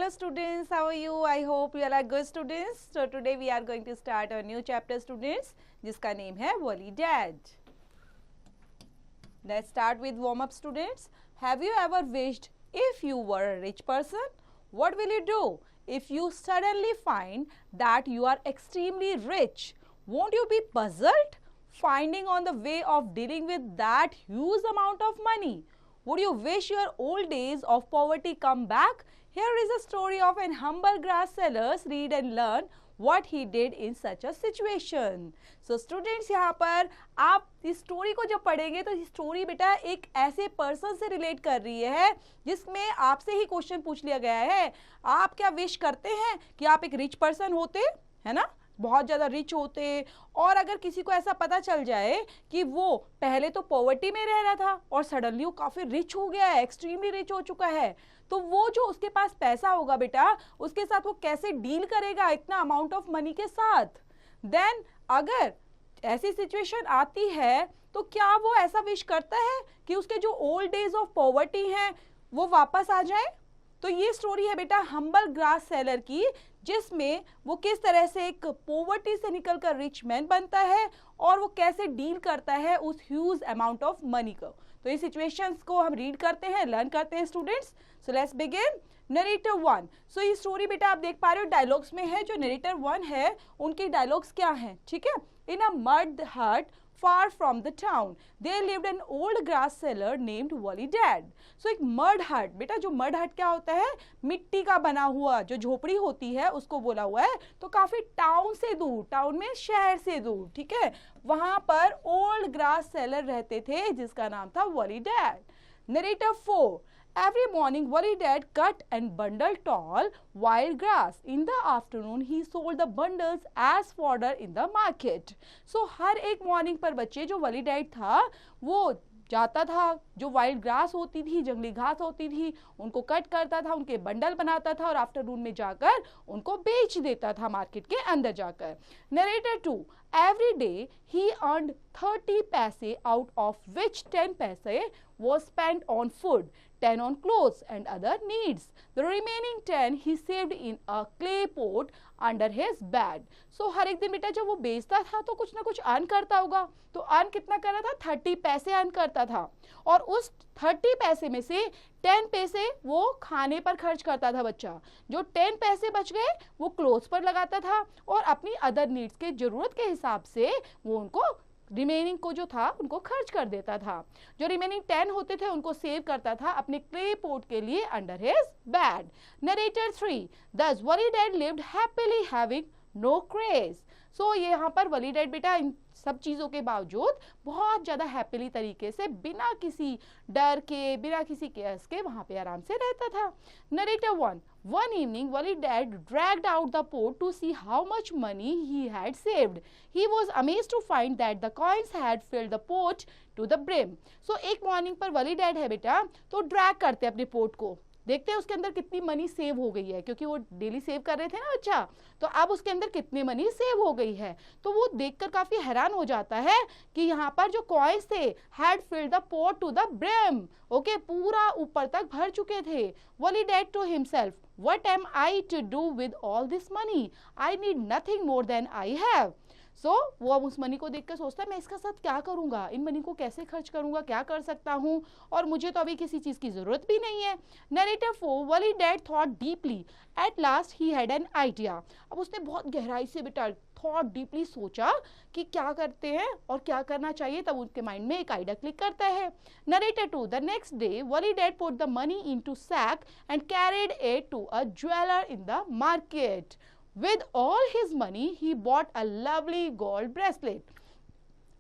Hello students, how are you? I hope you are good students. So today we are going to start a new chapter students जिसका name है Wally Dad. Let's start with warm up students. Have you ever wished if you were a rich person? What will you do if you suddenly find that you are extremely rich? Won't you be puzzled finding on the way of dealing with that huge amount of money? Would you wish your old days of poverty come back? Here is a story of an humble grass seller. Read and learn what he did in such a situation. So students, यहाँ पर आप इस story को जब पढ़ेंगे तो ये story बेटा एक ऐसे पर्सन से रिलेट कर रही है जिसमें आपसे ही क्वेश्चन पूछ लिया गया है, आप क्या विश करते हैं कि आप एक रिच पर्सन होते, है ना, बहुत ज़्यादा रिच होते, और अगर किसी को ऐसा पता चल जाए कि वो पहले तो पॉवर्टी में रह रहा था और सडनली वो काफ़ी रिच हो गया है, एक्सट्रीमली रिच हो चुका है, तो वो जो उसके पास पैसा होगा बेटा उसके साथ वो कैसे डील करेगा इतना अमाउंट ऑफ मनी के साथ. देन अगर ऐसी सिचुएशन आती है तो क्या वो ऐसा विश करता है कि उसके जो ओल्ड डेज ऑफ पॉवर्टी हैं वो वापस आ जाए. तो ये स्टोरी है बेटा हम्बल ग्रास सेलर की, जिसमें वो किस तरह से एक पॉवर्टी से निकलकर रिच मैन बनता है और वो कैसे डील करता है उस ह्यूज अमाउंट ऑफ मनी को. तो ये सिचुएशंस को हम रीड करते हैं, लर्न करते हैं students. So let's begin. Narrator 1. सो ये स्टोरी बेटा आप देख पा रहे हो डायलॉग्स में है. जो नरेटर 1 है उनके डायलॉग्स क्या हैं, ठीक है. इन अ मड हट far from the town there lived an old grass seller named Wally Dad. So एक mud hut, बेटा जो mud hut क्या होता है, मिट्टी का बना हुआ जो झोपड़ी होती है उसको बोला हुआ है. तो काफी टाउन से दूर, टाउन में शहर से दूर, ठीक है, वहां पर ओल्ड ग्रास सेलर रहते थे जिसका नाम था Wally Dad. Narrator 4. Every morning, Wally Dad cut and bundled tall, wild grass. In the afternoon, he sold the bundles as fodder in the market. So, हर एक मॉर्निंग पर बच्चे जो Wally Dad था वो जाता था, जो वाइल्ड ग्रास होती थी, जंगली घास होती थी, उनको कट करता था, उनके बंडल बनाता था और आफ्टरनून में जाकर उनको बेच देता था मार्केट के अंदर जाकर. Narrator 2. Every day he earned 30 पैसे out of which 10 पैसे was spent on food, 10 on clothes and other needs. The remaining 10 he saved in a clay pot under his bed. So हर एक दिन बेटा जब वो बेचता था तो कुछ ना कुछ अर्न करता होगा. तो अर्न कितना कर रहा था, 30 पैसे अर्न करता था और उस 30 पैसे में से 10 पैसे वो खाने पर खर्च करता था बच्चा. जो 10 पैसे बच गए वो क्लोथ्स पर लगाता था और अपनी अदर नीड्स के जरूरत के हिसाब से वो उनको रिमेनिंग को जो था उनको खर्च कर देता था. जो रिमेनिंग 10 होते थे उनको सेव करता था अपने क्ले पोट के लिए under his bed. Narrator 3. Thus Wally Dad lived happily having no craze. सो ये यहाँ पर Wally Dad बेटा इन सब चीज़ों के बावजूद बहुत ज़्यादा हैप्पीली तरीके से बिना किसी डर के, बिना किसी केयर्स के वहाँ पे आराम से रहता था. Narrator 1. One evening, Wally Dad dragged out the pot to see how much money he had saved. He was amazed to find that the coins had filled the pot to the brim. So एक morning पर Wally Dad है बेटा तो drag करते अपने pot को, देखते हैं उसके अंदर कितनी मनी सेव हो गई है, क्योंकि वो डेली सेव कर रहे थे ना बच्चा, तो अब उसके अंदर कितनी मनी सेव हो गई है. तो वो देखकर काफी हैरान हो जाता है कि यहाँ पर जो कॉइन्स थे had filled the pot to the brim. Okay, पूरा ऊपर तक भर चुके थे. Wally Dad to himself, what am I to do with all this money? I need nothing more than I have. सो वो अब उस मनी को देखकर सोचता है मैं इसका साथ क्या करूंगा, इन मनी को कैसे खर्च करूंगा, क्या कर सकता हूँ, और मुझे तो अभी किसी चीज की जरूरत भी नहीं है. Narrator 4. Wally Dad thought deeply. At last he had an idea. अब उसने बहुत गहराई से बेटा थॉट डीपली सोचा कि क्या करते हैं और क्या करना चाहिए, तब उनके माइंड में एक आइडिया क्लिक करता है. Narrator 2. The next day Wally Dad put the money into sack and carried it to a jeweler in the market. With all his money, he bought a lovely gold bracelet.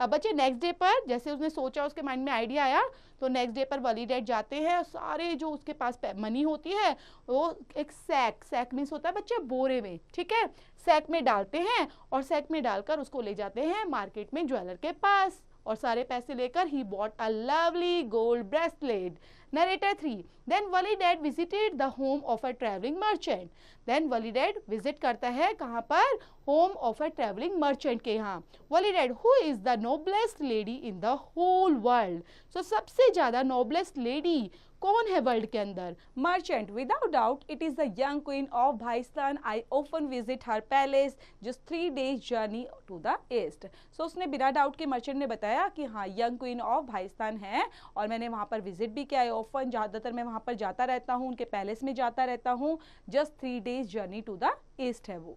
अब बच्चे next day पर जैसे उसने सोचा, उसके mind में idea आया, तो नेक्स्ट डे पर Wally Dad जाते हैं, सारे जो उसके पास मनी होती है वो एक सैक मीन्स होता है बच्चे बोरे में, ठीक है, सैक में डालते हैं और सैक में डालकर उसको ले जाते हैं मार्केट में ज्वेलर के पास और सारे पैसे लेकर he bought a lovely gold bracelet. Narrator 3. Then Wally Dad visited the home of a traveling merchant. Then Wally Dad visit करता है कहाँ पर, home of a travelling merchant के यहाँ। Wali Dad, who is the noblest lady in the whole world? So सबसे ज्यादा noblest lady कौन है वर्ल्ड के अंदर? Merchant, without doubt, it is the young queen of Bhaistan. I often visit her palace, just 3 days journey to the east. So उसने बिना doubt के merchant ने बताया कि हाँ यंग क्वीन ऑफ भाइस्तान है और मैंने वहाँ पर विजिट भी किया है ऑफन, ज़्यादातर मैं वहाँ पर जाता रहता हूँ, उनके पैलेस में जाता रहता हूँ। Just 3 days journey to the east है वो।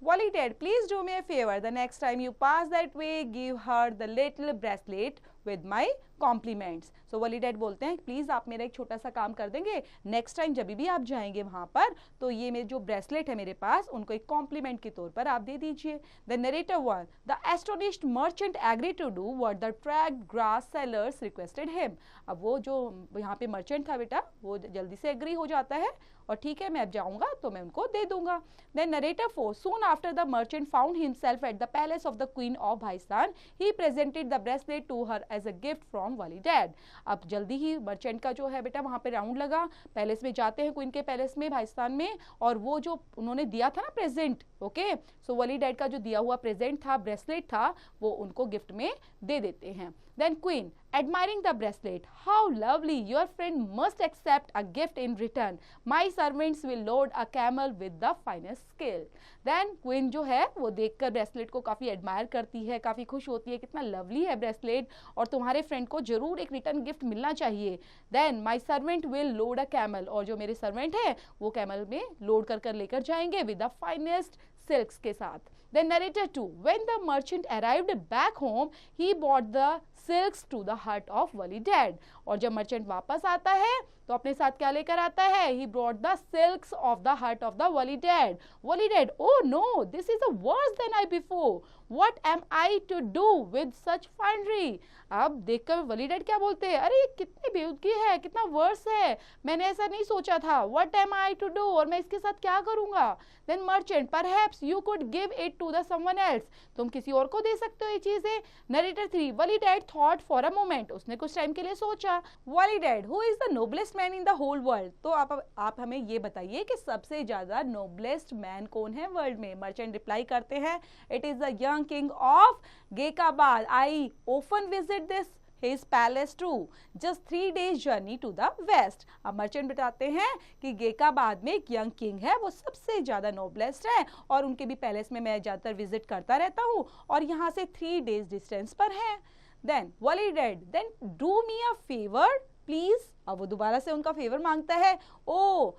Wally Dad, please do me a favor. The next time you pass that way, give her the little bracelet with my compliments. So Wally Dad बोलते हैं please आप मेरा एक छोटा सा काम कर देंगे, नेक्स्ट टाइम जब भी आप जाएंगे वहां पर तो ये मेरे जो ब्रेसलेट है मेरे पास उनको एक कॉम्प्लीमेंट के तौर पर आप दे दीजिए। The narrator one, the astonished merchant agree to do what the tracked grass sellers requested him. अब वो जो यहाँ पे मर्चेंट था बेटा वो जल्दी से एग्री हो जाता है और ठीक है मैं अब जाऊंगा तो मैं उनको दे दूंगा। Then narrator 4, soon after the merchant found himself at the palace of the queen of Bhaistan, he presented the bracelet to her as a gift from Wali Dad. अब जल्दी ही मर्चेंट का जो है बेटा वहां पे राउंड लगा, पैलेस में जाते हैं क्वीन के पैलेस में भाईस्तान में, और वो जो उन्होंने दिया था ना प्रेजेंट, ओके, सो वाली डैड का जो दिया हुआ प्रेजेंट था, ब्रेसलेट था, वो उनको गिफ्ट में दे देते हैं। Then Queen, admiring the bracelet, how lovely, your friend must accept a gift in return. My servants will load a camel with the finest scale. Then Queen जो है वो देखकर ब्रेसलेट को काफ़ी एडमायर करती है, काफ़ी खुश होती है, कितना लवली है ब्रेसलेट और तुम्हारे फ्रेंड को जरूर एक रिटर्न गिफ्ट मिलना चाहिए। Then my servant will load a camel, और जो मेरे सर्वेंट है वो कैमल में लोड कर लेकर जाएंगे with the finest silks के साथ। Then narrator 2, when the merchant arrived back home, he bought the silks to the hut of Wali Dad. और जब मर्चेंट वापस आता है तो अपने साथ क्या लेकर आता है? He brought the silks of the hut of the Wali Dad. Wali Dad, oh no, this is worse than I before. What am I to do with such finery? अब देखकर वली डैड क्या बोलते हैं, अरे ये कितनी बेवकूफी है, कितना वर्स है, मैंने ऐसा नहीं सोचा था। What am I to do? और मैं इसके साथ क्या करूंगा? Then merchant, perhaps you could give it to the someone else. तुम किसी और को दे सकते हो ये चीजें। Narrator 3, Wali dad thought for a moment. उसने कुछ टाइम के लिए सोचा। Wally Dad, who is the noblest man in the whole world? तो आप हमें ये बताइए कि सबसे ज्यादा नोबलेस्ट मैन कौन है वर्ल्ड में? मर्चेंट रिप्लाई करते हैं, it is the young king of Gekabad. I often visit this his palace too, just 3 days journey to the west. अब मर्चेंट बताते हैं कि गेकाबाद में एक यंग किंग है, वो सबसे ज्यादा नोबलेस्ट है और उनके भी पैलेस में मैं ज्यादातर विजिट करता रहता हूँ और यहाँ से 3 days डिस्टेंस पर है। Then Wali Dad, then do me a favour please. अब वो दोबारा से उनका फेवर मांगता है। Oh,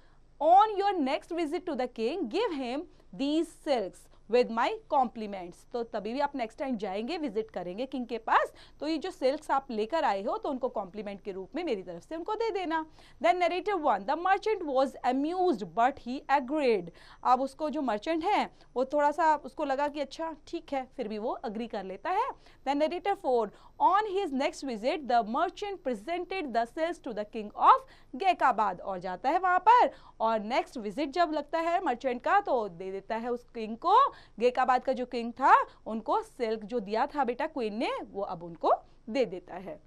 on your next visit to the king give him these silks with my compliments. तो तभी भी आप नेक्स्ट टाइम जाएंगे, विजिट करेंगे किंग के पास, तो ये जो सिल्क्स आप लेकर आए हो तो उनको कॉम्प्लीमेंट के रूप में मेरी तरफ से उनको दे देना। Then narrator 1, the merchant was amused but he agreed. अब उसको जो मर्चेंट है वो थोड़ा सा उसको लगा कि अच्छा ठीक है, फिर भी वो अग्री कर लेता है। Then narrator 4, on his next visit the merchant presented the silks to the king of Gekabad, और जाता है वहां पर और नेक्स्ट विजिट जब लगता है मर्चेंट का तो दे देता है उस किंग को, गेकाबाद का जो किंग था उनको सिल्क जो दिया था बेटा क्वीन ने वो अब उनको दे देता है।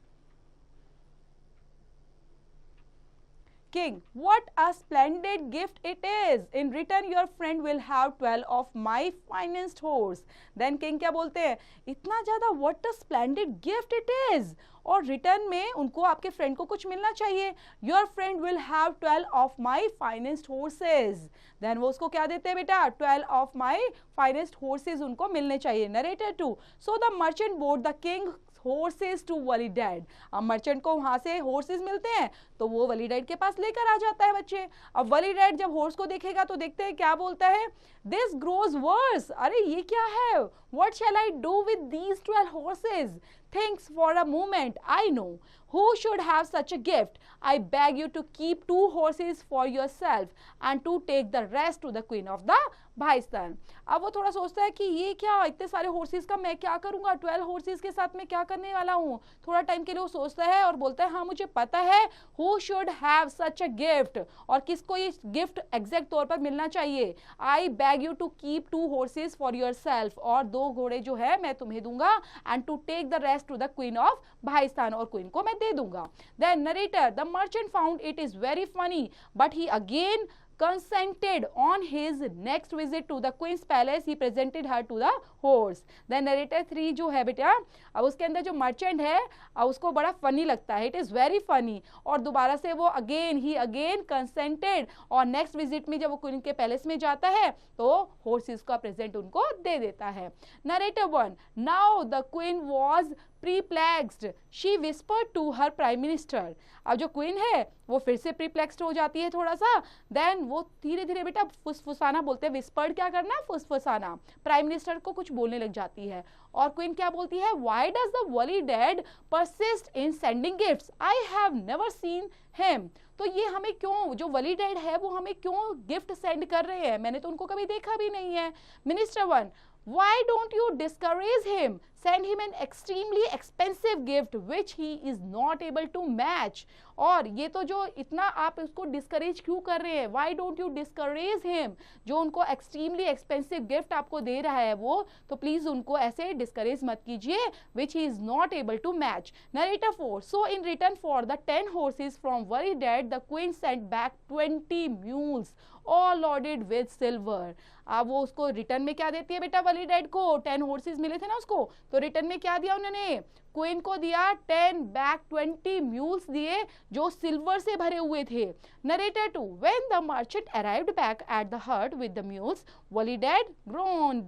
King, what a splendid gift it is. In return, your friend will have 12 of my finest horse. Then King क्या बोलते हैं, इतना ज्यादा what a splendid gift it is. और रिटर्न में उनको आपके फ्रेंड को कुछ मिलना चाहिए। Your friend will have 12 of my finest horses. Then वो उसको क्या देते हैं बेटा, 12 of my finest horses उनको मिलने चाहिए। Narrator 2, so the merchant bought the king horses to Wali dad. अब मर्चेंट को वहां से horses मिलते हैं तो वो वली डैड के पास लेकर आ जाता है बच्चे। अब वली डैड जब हॉर्स को देखेगा तो देखते हैं क्या बोलता है, दिस ग्रोज वर्स। अरे ये क्या है, what shell I do with these 12 horses? Thinks for a moment, I know who should have such a gift. I beg you to keep 2 horses for yourself and to take the rest to the queen of the भाईस्तान। अब वो थोड़ा सोचता है कि ये क्या, इतने सारे हॉर्सेस का मैं क्या करूंगा, 12 हॉर्सेस के साथ मैं क्या करने वाला हूँ। थोड़ा टाइम के लिए वो सोचता है और बोलता है हाँ मुझे पता है, who should have such a gift, और किसको ये गिफ्ट एग्जैक्ट तौर पर मिलना चाहिए। I beg you to keep 2 horses for yourself, और 2 घोड़े जो है मैं तुम्हें दूंगा, and to take the rest to the queen of Bhaistan, और क्वीन को मैं दे दूंगा। Then narrator, the merchant found it is very funny but he again consented on his next visit to the queen's palace he presented her to the horse. then narrator 3 जो है बेटा, अब उसके अंदर जो मर्चेंट है अब उसको बड़ा फनी लगता है, इट इज वेरी फनी, और दोबारा से वो ही अगेन कंसेंटेड, और नेक्स्ट विजिट में जब वो क्वीन के पैलेस में जाता है तो हॉर्सेस का प्रेजेंट उनको दे देता है. Narrator 1 now the queen was perplexed she whispered to her prime minister. अब जो क्वीन है वो फिर से प्रीप्लेक्स्ड हो जाती है थोड़ा सा, देन वो धीरे धीरे बेटा फुसफुसाना बोलते हैं, विस्पर्ड क्या करना, फुसफुसाना, प्राइम मिनिस्टर को कुछ बोलने लग जाती है. और क्वीन क्या बोलती है, why does the Wali dad persist in sending gifts, I have never seen him. तो ये हमें क्यों, जो वली डैड है वो हमें क्यों गिफ्ट सेंड कर रहे हैं, मैंने तो उनको कभी देखा भी नहीं है. Minister 1 why don't you discourage him, send him an extremely expensive gift which he is not able to match. और ये तो जो इतना आप उसको डिस्करेज क्यों कर रहे हैं, why don't you discourage him, जो उनको एक्सट्रीमली एक्सपेंसिव गिफ्ट आपको दे रहा है वो, तो प्लीज उनको ऐसे डिस्करेज मत कीजिए, which he is not able to match. Narrator 4 so in return for the 10 horses from worry dad the queen sent back 20 mules all loaded with silver. अब वो उसको रिटर्न में क्या देती है बेटा, वली डैड को 10 हॉर्सेस मिले थे ना उसको, तो रिटर्न में क्या दिया उन्होंने, क्वीन को दिया 10 बैग 20 म्यूल्स दिए जो सिल्वर से भरे हुए थे. Narrator 2 when the merchant arrived back at the hut with the mules Wali Dad groaned.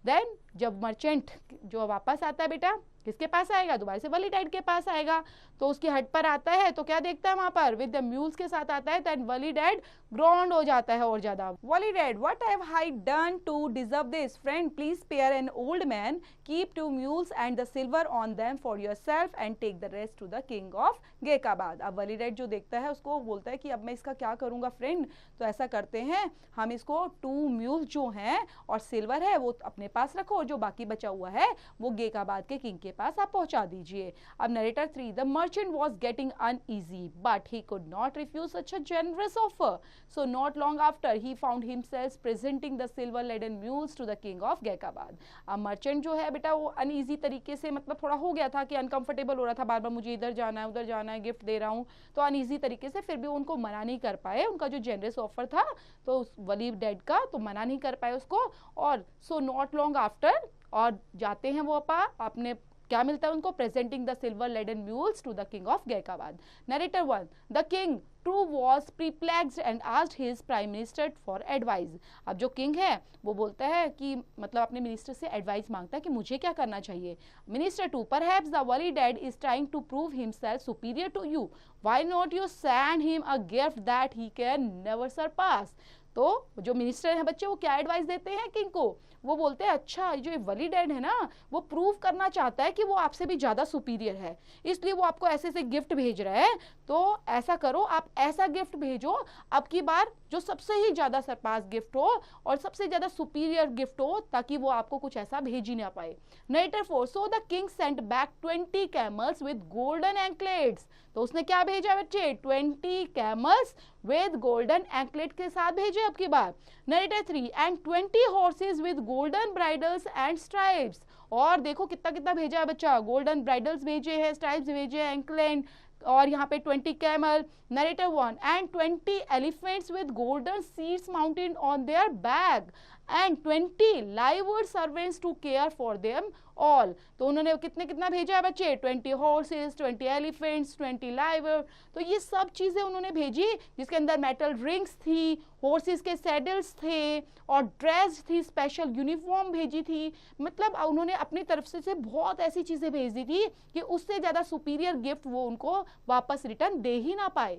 Then जब मर्चेंट जो वापस आता है बेटा किसके पास आएगा, दोबारा से वली डैड के पास आएगा, तो उसकी हट पर आता है तो क्या देखता है वहां पर, विद द म्यूल्स के साथ आता है, देन वली डैड ग्राउंड हो जाता है और ज्यादा. Wali Dad what have I done to deserve this, friend please spare an old man, keep 2 mules and the silver on them for yourself and take the rest to the king of Gekabad. अब Wali dad जो देखता है उसको बोलता है कि अब मैं इसका क्या करूंगा फ्रेंड, तो ऐसा करते हैं हम इसको 2 mules जो हैं और सिल्वर है वो अपने पास रखो, और जो बाकी बचा हुआ है वो गेकाबाद के किंग के पास आप पहुंचा दीजिए. अब narrator 3 the merchant was getting uneasy but he could not refuse such a generous offer, so not long after he found himself presenting the silver laden mules to the king of Gaikabad. अब merchant जो है बेटा वो uneasy तरीके से मतलब थोड़ा हो गया था कि अनकंफर्टेबल हो रहा था, बार बार मुझे इधर जाना है उधर जाना है, गिफ्ट दे रहा हूँ, तो अनईजी तरीके से फिर भी उनको मना नहीं कर पाए, उनका जो जेनरस ऑफर था तो उस वली डैड का तो मना नहीं कर पाए उसको. और सो नॉट लॉन्ग आफ्टर और जाते हैं वो अपने क्या मिलता है उनको, presenting the silver laden mules to the king of Gaikabad. Narrator 1 the king too was perplexed and asked his prime minister for advice. अब जो किंग है वो बोलता है कि मतलब अपने मिनिस्टर से एडवाइस मांगता है कि मुझे क्या करना चाहिए. Minister 2 perhaps the Wali Dad is trying to prove himself superior to you, why not you send him a gift that he can never surpass. तो जो मिनिस्टर हैं बच्चे वो क्या एडवाइस देते हैं किंग को, वो बोलते हैं अच्छा जो ये वली डैड है ना वो प्रूव करना चाहता है कि वो आपसे भी ज्यादा सुपीरियर है, इसलिए वो आपको ऐसे से गिफ्ट भेज रहा है, तो ऐसा करो आप ऐसा गिफ्ट भेजो अब की बार जो सबसे ही ज्यादा सरपास गिफ्ट हो और सबसे ज्यादा सुपीरियर गिफ्ट हो, ताकि वो आपको कुछ ऐसा भेज ही ना पाए. Narrator 4 so the king sent back 20 camels with golden anklets. तो उसने क्या भेजा बच्चे, 20 कैमल्स विद गोल्डन एंकलेट के साथ भेजे अब की बार. Narrator 3 and 20 horses with golden bridles and stripes. और देखो कितना कितना भेजा है बच्चा, गोल्डन ब्राइडल्स भेजे हैं, स्ट्राइप्स भेजे हैं, एंकलेट, और यहाँ पे 20 camel. Narrator 1 and 20 elephants with golden seeds mounted on their back and 20 liveried servants to care for them all. तो उन्होंने कितना भेजा है बच्चे, 20 हॉर्सेस, 20 एलिफेंट्स, 20 लाइववुड. तो ये सब चीजें उन्होंने भेजी जिसके अंदर मेटल रिंग्स थी, हॉर्सेस के सैडल्स थे और ड्रेस थी, स्पेशल यूनिफॉर्म भेजी थी. मतलब उन्होंने अपनी तरफ से बहुत ऐसी चीजें भेज दी थी कि उससे ज्यादा सुपीरियर गिफ्ट वो उनको वापस रिटर्न दे ही ना पाए.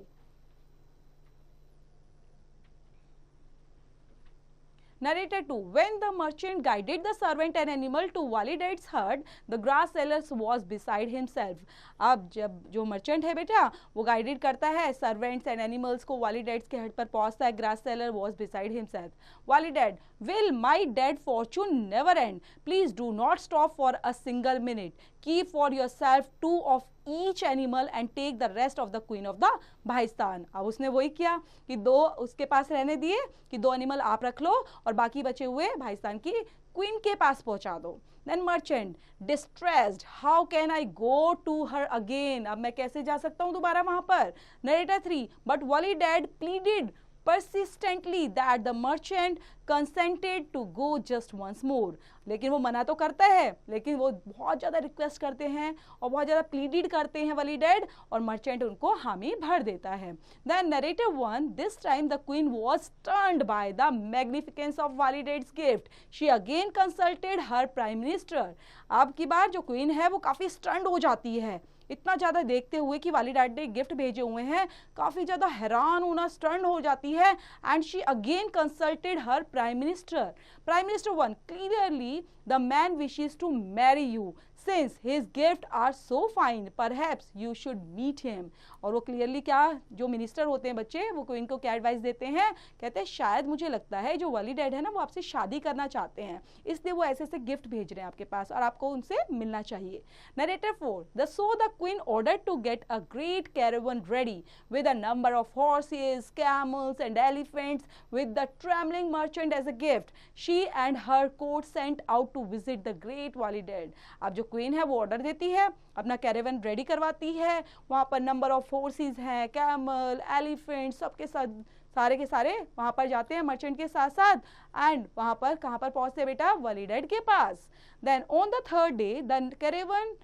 Narrator 2 when the merchant guided the servant and animal to wali dad's hut, the grass seller was beside himself. अब जब जो मर्चेंट है बेटा वो गाइडेड करता है सर्वेंट्स एंड एनिमल्स को वाली डैड्स के हट पर पहुंचता है, grass seller was beside himself. वाली dad will my dead fortune never end, please do not stop for a single minute, keep for yourself 2 of each animal and take the rest of the queen of the भाईस्तान. अब उसने वही किया कि 2 उसके पास रहने दिए कि 2 एनिमल आप रख लो और बाकी बचे हुए भाईस्तान की क्वीन के पास पहुंचा दो. Then merchant distressed, how can I go to her again? अब मैं कैसे जा सकता हूँ दोबारा वहां पर. Narrator 3 but wali dad pleaded persistently that the merchant consented to go just once more. लेकिन वो मना तो करता है, लेकिन वो बहुत ज़्यादा रिक्वेस्ट करते हैं और बहुत ज़्यादा प्लीडिड करते हैं वलीडेड, और मर्चेंट उनको हामी भर देता है. Then narrator 1, this time the queen was stunned by the magnificence of Walidad's gift. She again consulted her prime minister. अब की बार जो क्वीन है वो काफ़ी स्टन्ड हो जाती है इतना ज़्यादा देखते हुए कि वालीडैड ने गिफ्ट भेजे हुए हैं, काफ़ी ज़्यादा हैरान होना, स्टर्न हो जाती है. And she again consulted her prime minister. Prime minister 1, clearly the man wishes to marry you since his gift are so fine, perhaps you should meet him. और वो क्लियरली क्या, जो मिनिस्टर होते हैं बच्चे, वो क्वीन को क्या एडवाइस देते हैं, कहते हैं शायद मुझे लगता है जो वालीडैड है ना वो आपसे शादी करना चाहते हैं, इसलिए वो ऐसे ऐसे गिफ्ट भेज रहे हैं आपके पास और आपको उनसे मिलना चाहिए. Narrator 4, the queen ordered to get a great caravan ready with a number of horses, camels and elephants with the trembling merchant as a gift. She and her court sent out to visit the great Walidad. अब जो queen है वो order देती है, अपना caravan ready करवाती है, वहाँ पर नंबर ऑफ फोर्सेस हैं, कैमल, एलिफेंट, सबके साथ सारे के सारे वहाँ पर जाते हैं मर्चेंट के साथ साथ. एंड वहाँ पर कहाँ पर पहुँचते बेटा, वलीडैड के पास. Then on the third day the caravan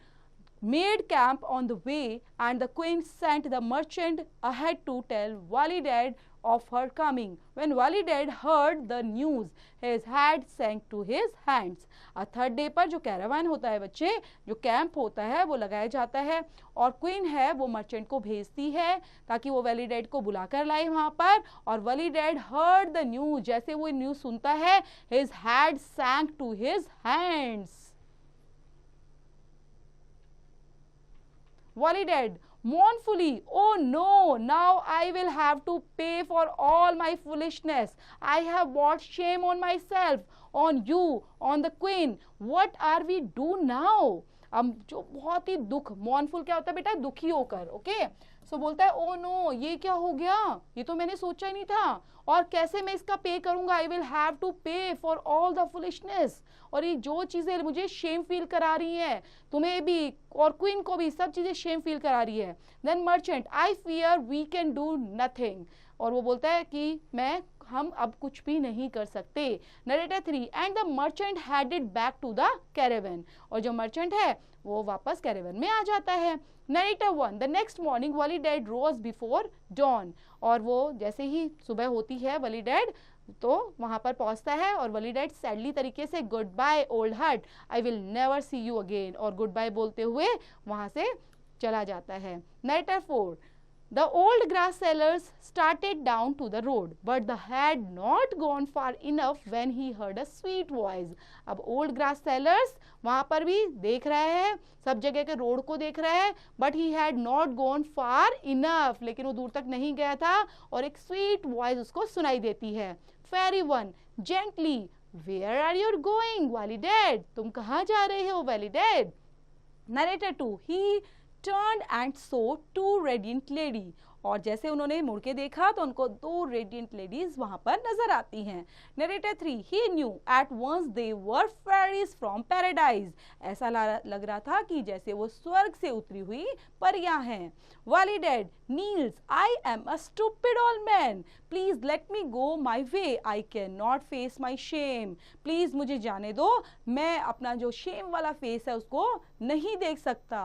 made camp on the way and the queen sent the merchant ahead to tell Walidad of her coming. When Walidad heard the news, his head sank to his hands. Third day पर जो caravan होता है बच्चे, जो camp होता है वो लगाया जाता है और क्वीन है वो मर्चेंट को भेजती है ताकि वो वलीडैड को बुला कर लाए वहाँ पर. और वलीडैड हर्ड द न्यूज, जैसे वो न्यूज सुनता है, his head sank to his hands. Walidad mournfully, oh no, now I will have to pay for all my foolishness. I have brought shame on myself, on you, on the queen. What are we do now? अब जो बहुत ही दुख, मॉर्नफुल क्या होता है बेटा, दुखी होकर. ओके, सो बोलता है ओ नो, ये क्या हो गया, ये तो मैंने सोचा ही नहीं था, और कैसे मैं इसका पे करूंगा. आई विल हैव टू पे फॉर ऑल द फुलिशनेस. और ये जो चीजें मुझे शेम फील करा रही है, तुम्हें भी और क्वीन को भी, सब चीजें शेम फील करा रही है. Then merchant, I fear we can do nothing. और वो बोलता है कि हम अब कुछ भी नहीं कर सकते. Narrator 3, and the merchant headed back to the caravan. और जो मर्चेंट है वो वापस कैरेवन में आ जाता है. Narrator 1, the next morning Walidad rose before dawn. और वो जैसे ही सुबह होती है वलीडैड तो वहां पर पहुंचता है और वलीडैड सैडली तरीके से गुड बाय ओल्ड हट, I will never see you again, और गुड बाय बोलते हुए वहां से चला जाता है. Narrator 4, the old grass sellers started down to the road, but the had not gone far enough when he heard a sweet voice. अब old grass sellers वहाँ पर भी देख रहे हैं, सब जगह के रोड को देख रहे हैं, but he had not gone far enough, लेकिन वो दूर तक नहीं गया था और एक sweet voice उसको सुनाई देती है. Fairy 1, gently, where are you going, Walidad? तुम कहाँ जा रहे हो Walidad? Narrator 2, he turned and saw two radiant lady. और जैसे उन्होंने मुड़ के देखा तो उनको दो रेडियंट लेडीज वहां पर नजर आती हैं. Narrator 3, he knew at once they were fairies from paradise. ऐसा लग रहा था कि जैसे वो स्वर्ग से उतरी हुई परियां हैं. Walidad, kneels, I am a stupid old man. Please let me go my way. I cannot face my shame. Please मुझे जाने दो, मैं अपना जो शेम वाला फेस है उसको नहीं देख सकता,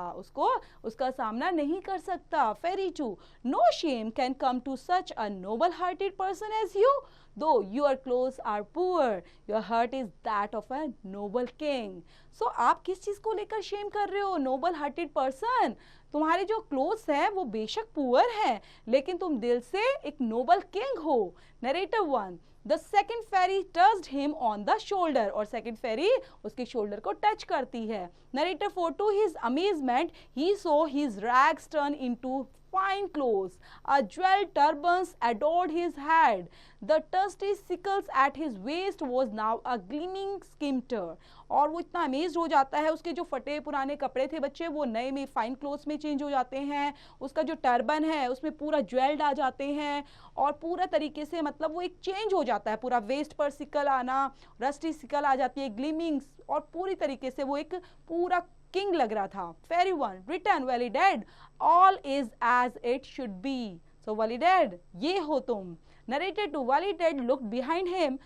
उसका सामना नहीं कर सकता. Fairy 2, no shame can come to such a noble-hearted person as you. Though your clothes are poor, your heart is that of a noble king. So आप किस चीज को लेकर शेम कर रहे हो, noble hearted person? तुम्हारे जो क्लोथ्स हैं वो बेशक पुअर हैं, लेकिन तुम दिल से एक नोबल किंग हो. Narrator 1, the second fairy touched him on the shoulder. और सेकेंड फेरी उसके शोल्डर को टच करती है. Narrator 4, to his amazement he saw his rags turn into fine clothes. A jeweled turbans adored his head. The dusty sickles at his waist was now a gleaming scimitar. और वो इतना amazed हो जाता है, उसके जो फटे पुराने कपड़े थे बच्चे वो नए में फाइन क्लोथ्स में चेंज हो जाते हैं. उसका जो टर्बन है उसमें पूरा ज्वेल्ड आ जाते हैं और पूरा तरीके से मतलब वो एक चेंज हो जाता है. पूरा वेस्ट पर सिकल आना, रस्टी सिकल आ जाती है, ग्लीमिंग, और पूरी तरीके से वो एक पूरा किंग लग रहा था. Fairy 1, return Walidad, all is as it should be. So Walidad, ये हो तुम. Narrator 2, Wali Dad looked behind him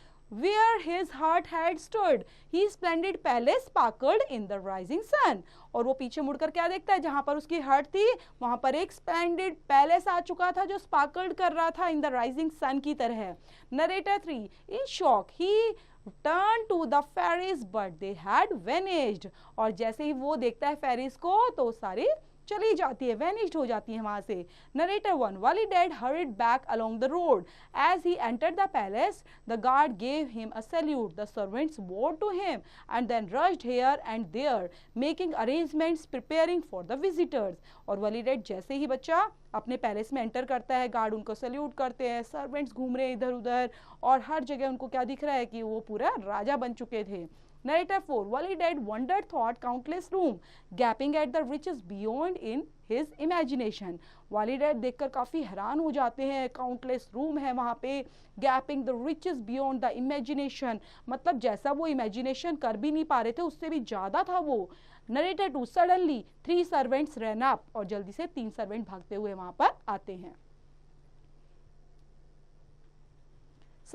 where his heart had stood. His splendid palace sparkled in the rising sun. और वो पीछे मुड़कर क्या देखता है, जहां पर उसकी हर्ट थी वहां पर एक स्प्लेंडेड पैलेस आ चुका था जो स्पार्कल्ड कर रहा था इन द राइजिंग सन की तरह. Narrator 3, in shock he turn to the fairies but they had vanished. और जैसे ही वो देखता है फेरीज को तो सारी चली जाती है, वेनिश्ड हो जाती है वहां से. Narrator 1, Wali Dad hurried back along the road. As he entered the palace, the guard gave him a salute. The servants bowed to him and then rushed here and there, making arrangements, preparing for the visitors. और Wali Dad जैसे ही बच्चा अपने palace में enter करता है, guard उनको salute करते हैं, सर्वेंट्स घूम रहे हैं इधर उधर और हर जगह उनको क्या दिख रहा है कि वो पूरा राजा बन चुके थे. Narrator 4, Wali Dad wandered through countless rooms, gaping at the riches beyond in his imagination. Wali Dad देखकर काफ़ी हैरान हो जाते हैं, काउंटलेस रूम है वहाँ पे, gaping the riches beyond the imagination, मतलब जैसा वो इमेजिनेशन कर भी नहीं पा रहे थे उससे भी ज़्यादा था वो. Narrator 2, suddenly 3 servants ran up, और जल्दी से 3 सर्वेंट भागते हुए वहाँ पर आते हैं.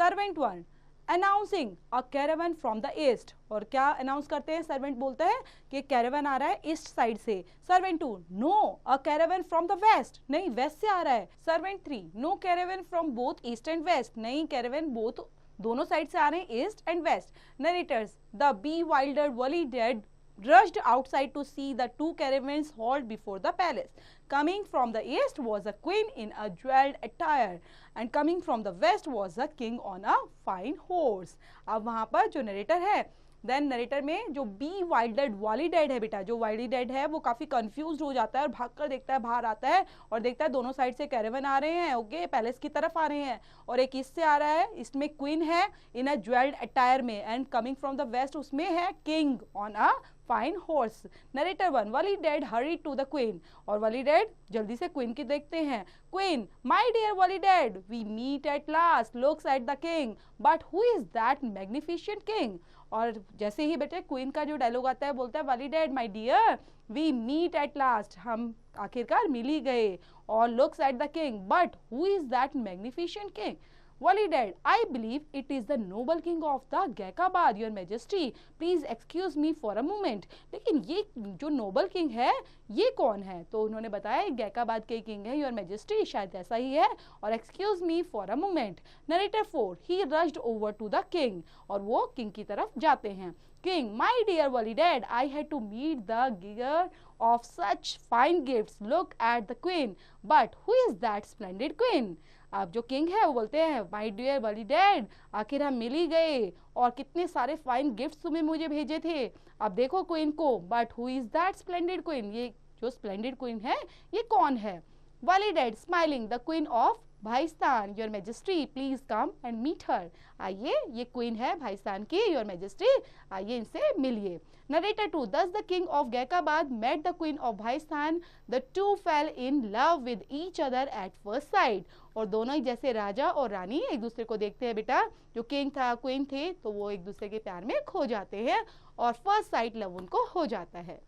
Servant 1, announcing a caravan from the east. और क्या अनाउंस करते हैं, सर्वेंट बोलते हैं कि कैरावन आ रहा है ईस्ट साइड से. Servant 2, no a caravan from the west, नहीं वेस्ट से आ रहा है. Servant 3, no caravan from both east and west, नहीं कैरावन बोथ दोनों साइड से आ रहे हैं, east and west. Narrators, the bewildered Wali Dad rushed outside to see the 2 caravans halt before the palace. Coming from the east was a queen in a jeweled attire and coming from the west was a king on a fine horse. अब वहाँ पर जो narrator है, then narrator में जो bewildered Wali Dad है बेटा, जो Wali Dad है वो काफ़ी कंफ्यूज हो जाता है और भागकर देखता है, बाहर आता है और देखता है दोनों साइड से कैरेवन आ रहे हैं, ओके पैलेस की तरफ आ रहे हैं, और एक ईस्ट से आ रहा है, इसमें क्वीन है इन अ ज्वेल्ड अटायर में, and coming from the west उसमें है king on a fine horse. Narrator 1, Wali Dad hurried to the queen. और Wali Dad जल्दी से क्वीन की देखते हैं. Queen, my dear Wali Dad, we meet at last. Looks at the king, but who is that magnificent king? और जैसे ही बेटे queen का जो डायलॉग आता है बोलता है Wali Dad, my dear, we meet at last. हम आखिरकार मिल ही गए. और looks at the king, but who is that magnificent king? Wali Dad, I believe it is the noble king of the Gaikabad, your majesty. Please excuse me for a moment. लेकिन ये जो Nobel king है ये कौन है? तो उन्होंने बताया गैकाबाद के किंग है, योर मेजेस्टी, शायद ऐसा ही है. और excuse me for a moment. Narrator 4, he rushed over to the king. और वो किंग की तरफ जाते हैं. King, my dear Wali Dad, I had to meet the giver of such fine gifts. Look at the queen. But who is that splendid queen? अब जो king है वो बोलते हैं माय डियर Wali Dad, आखिर हम मिल ही गए और कितने सारे फाइन गिफ्ट्स तुम्हें मुझे भेजे थे. अब देखो क्वीन को. But who is that splendid queen? ये जो स्प्लेंडेड क्वीन है ये कौन है? Wali Dad, smiling, the queen of Bhaistan, your majesty, please come and meet her. आइए, ये क्वीन है भाईस्तान की, योर मेजेस्टी, आइए इनसे मिलिए. Narrator 2, thus the king of Gaikabad met the queen of Bhaistan. The two fell in love with each other at first sight. और दोनों ही जैसे राजा और रानी एक दूसरे को देखते हैं बेटा, जो किंग था क्वीन थे तो वो एक दूसरे के प्यार में खो जाते हैं और फर्स्ट साइट लव उनको हो जाता है.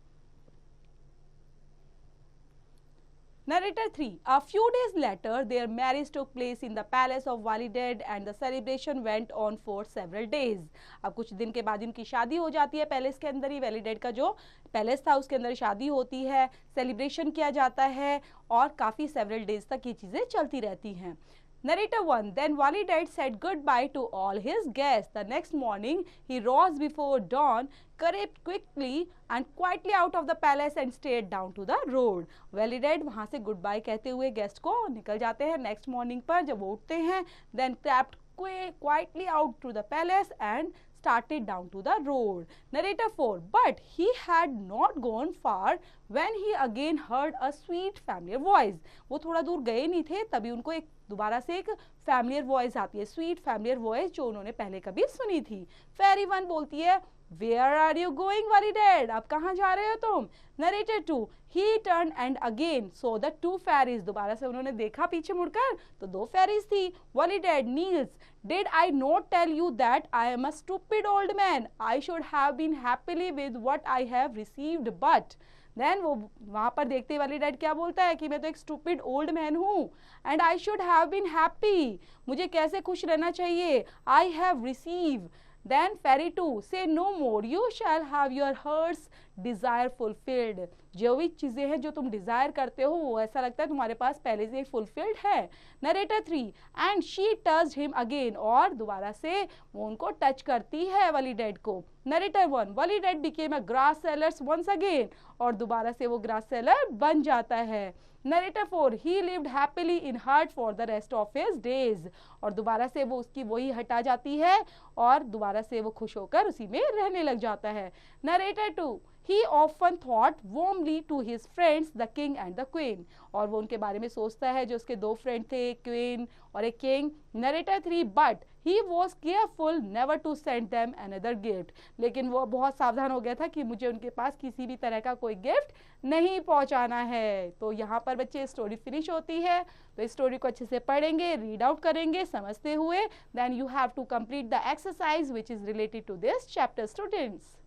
Narrator 3, a few days later, their marriage took place in the palace of Wali Dad and the celebration went on for several days. अब कुछ दिन के बाद इनकी शादी हो जाती है पैलेस के अंदर ही. Wali Dad का जो पैलेस था उसके अंदर शादी होती है, सेलिब्रेशन किया जाता है और काफ़ी several days तक ये चीज़ें चलती रहती हैं. Narrator 1, then Wali Dad said goodbye to all his guests. The next morning, he rose before dawn, crept quickly and quietly out of the palace and stayed down to the road. Wali Dad वहाँ से goodbye कहते हुए guest को निकल जाते हैं next morning पर जब वो उठते हैं. Then crept quietly out to the palace and started down to the road. Narrator 4, but he had not gone far when he again heard a sweet familiar voice. वो थोड़ा दूर गए नहीं थे तभी उनको एक दोबारा से एक फैमिलियर वॉइस आती है, स्वीट फैमिलियर वॉइस जो उन्होंने पहले कभी सुनी थी. फेरी 1 बोलती है Where are you going, Wali Dad? आप कहाँ जा रहे हो तुम? Narrator 2, he turned and again saw the 2 fairies. दोबारा से उन्होंने देखा पीछे मुड़कर तो 2 fairies थी. Wali Dad, Niels, did I not tell you that I am a stupid old man? I should have been happily with what I have received, but then वो वहाँ पर देखते वाली डैड क्या बोलता है कि मैं तो एक स्टूपिड ओल्ड मैन हूँ and I should have been happy, मुझे कैसे खुश रहना चाहिए, I have receive. Then fairy 2 say no more, you shall have your heart's desire fulfilled। जो भी चीज़ें हैं जो तुम डिज़ायर करते हो वो ऐसा लगता है तुम्हारे पास पहले से ही फुलफिल्ड है। Narrator 3 and she touched him again, और दोबारा से वो उनको टच करती है वाली डेड को। Narrator 1 Wali Dad became a grass seller once again, और दोबारा से वो ग्रास सेलर बन जाता है। Narrator 4 he lived happily in heart for the rest of his days, और दोबारा से वो उसकी वही हटा जाती है और दोबारा से वो खुश होकर उसी में रहने लग जाता है। Narrator 2 he often thought warmly to his friends the king and the queen, और वो उनके बारे में सोचता है जो उसके दो फ्रेंड थे, क्वीन और एक king. Narrator 3 but he was careful never to send them another gift, लेकिन वो बहुत सावधान हो गया था कि मुझे उनके पास किसी भी तरह का कोई गिफ्ट नहीं पहुंचाना है। तो यहाँ पर बच्चे स्टोरी फिनिश होती है, तो इस स्टोरी को अच्छे से पढ़ेंगे, रीड आउट करेंगे समझते हुए, then you have to complete the exercise which is related to this chapter students.